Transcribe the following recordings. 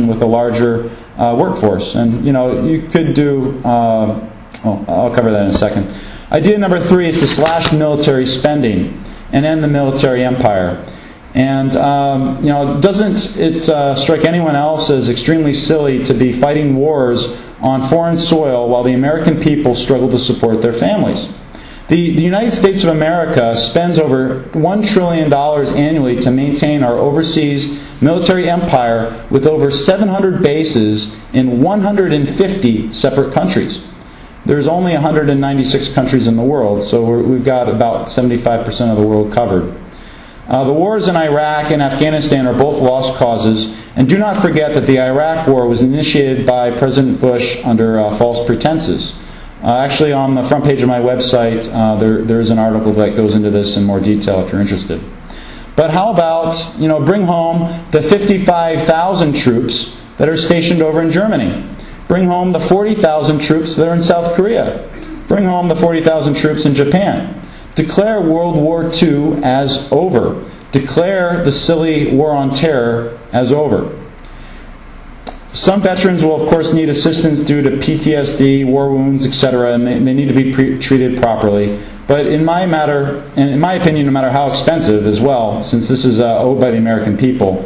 with a larger workforce. And you could do, I'll cover that in a second. Idea number 3 is to slash military spending and end the military empire. And doesn't it strike anyone else as extremely silly to be fighting wars on foreign soil while the American people struggle to support their families? The United States of America spends over $1 trillion annually to maintain our overseas military empire with over 700 bases in 150 separate countries. There's only 196 countries in the world, so we've got about 75% of the world covered. The wars in Iraq and Afghanistan are both lost causes, and do not forget that the Iraq War was initiated by President Bush under false pretenses. Actually, on the front page of my website, there is an article that goes into this in more detail if you're interested. But how about, bring home the 55,000 troops that are stationed over in Germany. Bring home the 40,000 troops that are in South Korea. Bring home the 40,000 troops in Japan. Declare World War II as over. Declare the silly war on terror as over. Some veterans will, of course, need assistance due to PTSD, war wounds, etc., and they need to be treated properly. But in my opinion, no matter how expensive as well, since this is owed by the American people,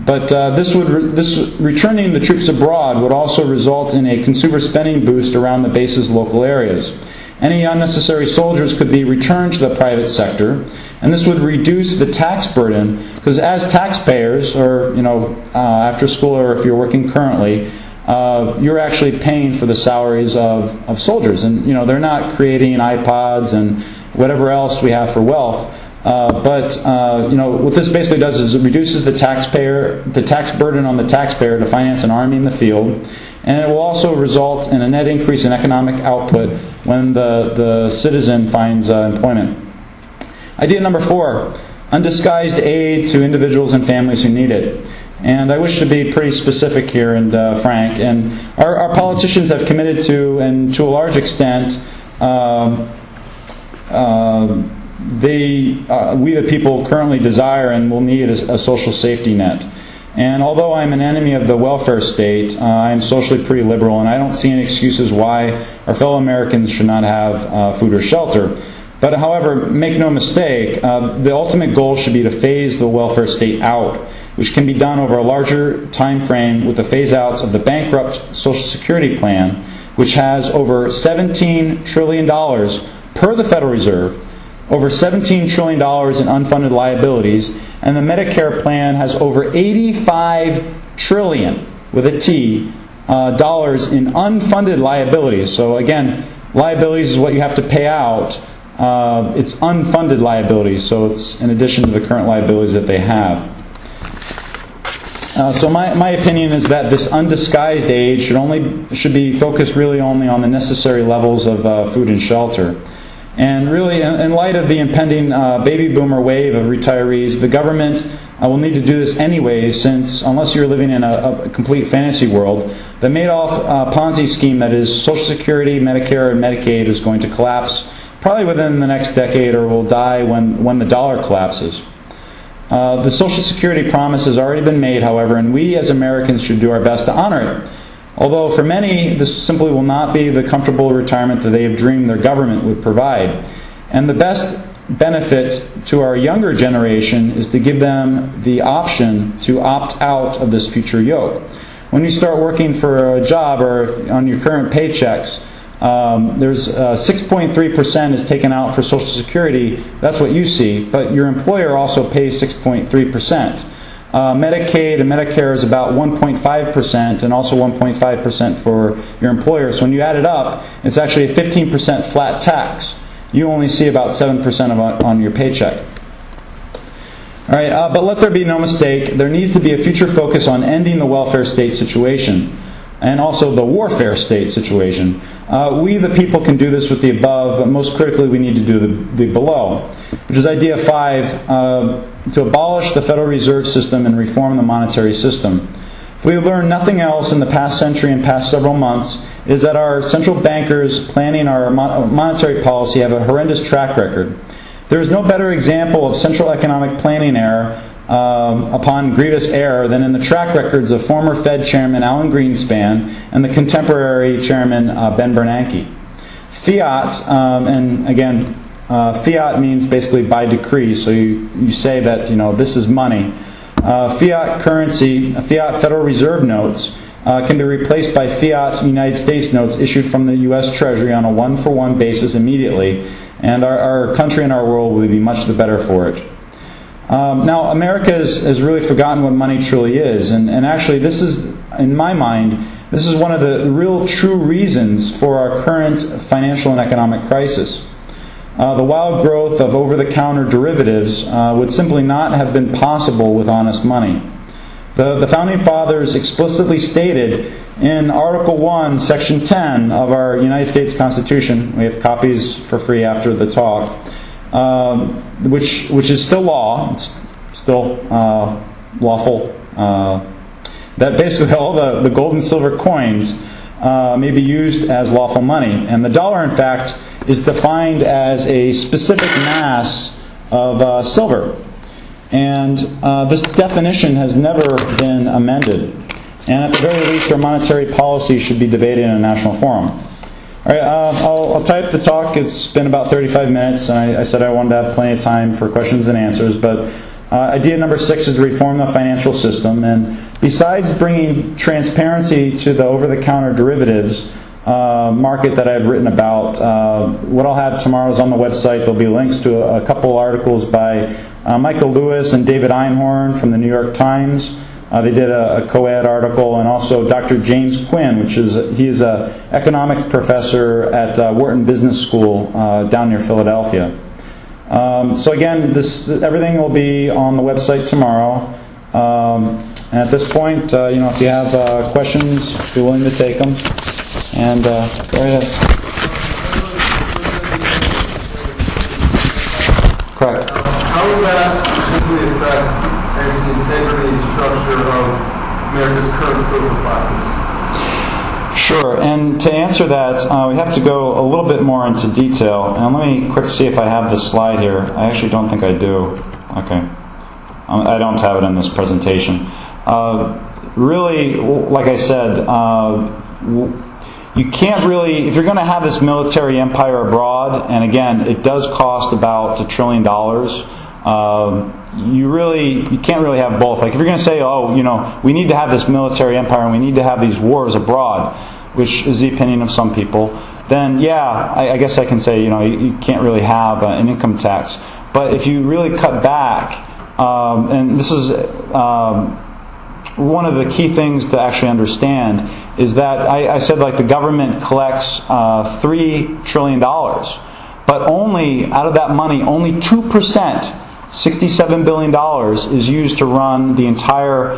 this returning the troops abroad would also result in a consumer spending boost around the base's local areas. Any unnecessary soldiers could be returned to the private sector, and this would reduce the tax burden, because as taxpayers, or after school, or if you're working currently, you're actually paying for the salaries of soldiers, and they're not creating iPods and whatever else we have for wealth. What this basically does is it reduces the tax burden on the taxpayer to finance an army in the field. And it will also result in a net increase in economic output when the citizen finds employment. Idea number 4, undisguised aid to individuals and families who need it. And I wish to be pretty specific here and frank. And our politicians have committed to, and to a large extent, we the people currently desire and will need a social safety net. And although I'm an enemy of the welfare state, I'm socially pretty liberal, and I don't see any excuses why our fellow Americans should not have food or shelter. But however, make no mistake, the ultimate goal should be to phase the welfare state out, which can be done over a larger time frame with the phase-outs of the bankrupt Social Security plan, which has over $17 trillion per the Federal Reserve, over $17 trillion in unfunded liabilities, and the Medicare plan has over $85 trillion, with a T, dollars in unfunded liabilities. So again, liabilities is what you have to pay out. It's unfunded liabilities, so it's in addition to the current liabilities that they have. So my opinion is that this undisguised aid should be focused really only on the necessary levels of food and shelter. And really, in light of the impending baby boomer wave of retirees, the government will need to do this anyway, since unless you're living in a complete fantasy world, the Madoff Ponzi scheme that is Social Security, Medicare, and Medicaid is going to collapse probably within the next decade, or will die when the dollar collapses. The Social Security promise has already been made, however, and we as Americans should do our best to honor it. Although for many, this simply will not be the comfortable retirement that they have dreamed their government would provide. And the best benefit to our younger generation is to give them the option to opt out of this future yoke. When you start working for a job or on your current paychecks, there's 6.3% is taken out for Social Security. That's what you see, but your employer also pays 6.3%. Medicaid and Medicare is about 1.5% and also 1.5% for your employer. So when you add it up, it's actually a 15% flat tax. You only see about 7% on your paycheck. All right, but let there be no mistake, there needs to be a future focus on ending the welfare state situation and also the warfare state situation. We, the people, can do this with the above, but most critically we need to do the below, which is idea 5, to abolish the Federal Reserve System and reform the monetary system. If we have learned nothing else in the past century and past several months, it is that our central bankers planning our monetary policy have a horrendous track record. There is no better example of central economic planning error upon grievous error than in the track records of former Fed Chairman Alan Greenspan and the contemporary Chairman Ben Bernanke. Fiat, and again, fiat means basically by decree, so you say that, this is money. Fiat currency, fiat Federal Reserve notes, can be replaced by fiat United States notes issued from the U.S. Treasury on a one-for-one basis immediately, and our country and our world will be much the better for it. Now, America has really forgotten what money truly is, and actually this is, in my mind, this is one of the real true reasons for our current financial and economic crisis. The wild growth of over-the-counter derivatives would simply not have been possible with honest money. The Founding Fathers explicitly stated in Article 1, Section 10 of our United States Constitution, we have copies for free after the talk, which is still law, it's still lawful, that basically all the gold and silver coins may be used as lawful money. And the dollar, in fact, is defined as a specific mass of silver. And this definition has never been amended. And at the very least, our monetary policy should be debated in a national forum. All right, I'll type the talk. It's been about 35 minutes, and I said I wanted to have plenty of time for questions and answers. But idea number 6 is to reform the financial system. And besides bringing transparency to the over-the-counter derivatives market that I've written about, what I'll have tomorrow is on the website. There'll be links to a couple articles by Michael Lewis and David Einhorn from the New York Times. They did a co-ed article, and also Dr. James Quinn, he is an economics professor at Wharton Business School down near Philadelphia. So again, everything will be on the website tomorrow. And at this point, if you have questions, be willing to take them. And go ahead. Correct. How would that specifically affect the integrity and structure of America's current social classes? Sure, and to answer that, we have to go a little bit more into detail. And let me quick see if I have this slide here. I actually don't think I do. Okay. I don't have it in this presentation. Really, like I said, you can't really, if you're going to have this military empire abroad, and again, it does cost about $1 trillion, you can't really have both. Like if you're going to say, we need to have this military empire and we need to have these wars abroad, which is the opinion of some people, then I guess I can say, you can't really have an income tax. But if you really cut back, and this is one of the key things to actually understand, is that I said the government collects $3 trillion, but only out of that money, only 2%, $67 billion, is used to run the entire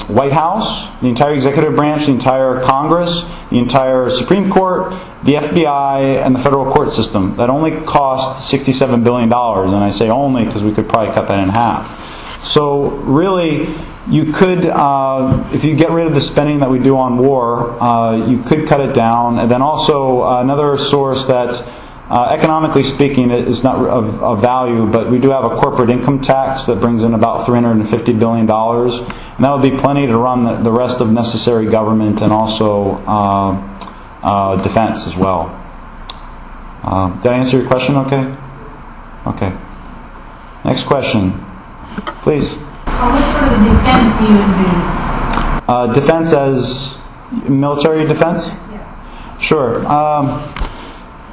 White House, the entire executive branch, the entire Congress, the entire Supreme Court, the FBI, and the federal court system. That only cost $67 billion, and I say only because we could probably cut that in half. So really, you could, if you get rid of the spending that we do on war, you could cut it down. And then also another source that, economically speaking, is not of value, but we do have a corporate income tax that brings in about $350 billion. And that would be plenty to run the rest of necessary government and also defense as well. Did I answer your question okay? Okay. Next question. Please. What sort of defense do you envision? Defense as military defense? Yes. Sure.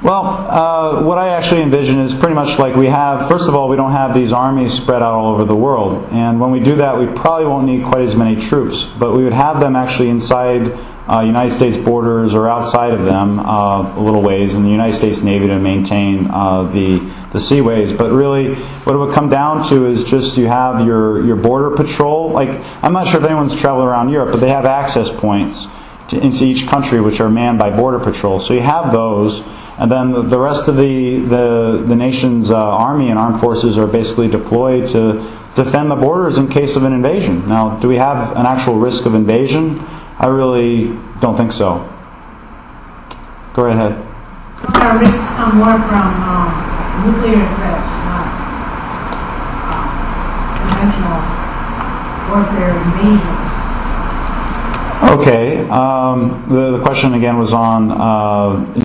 What I actually envision is pretty much like we have, first of all, we don't have these armies spread out all over the world. And when we do that, we probably won't need quite as many troops. But we would have them actually inside United States borders or outside of them a little ways, and the United States Navy to maintain the seaways. But really, what it would come down to is just you have your border patrol. Like, I'm not sure if anyone's traveled around Europe, but they have access points into each country which are manned by border patrol. So you have those. And then the rest of the nation's army and armed forces are basically deployed to defend the borders in case of an invasion. Now, do we have an actual risk of invasion? I really don't think so. Go right ahead. What are risks come more from nuclear threats, not conventional warfare invasions. Okay. The question again was on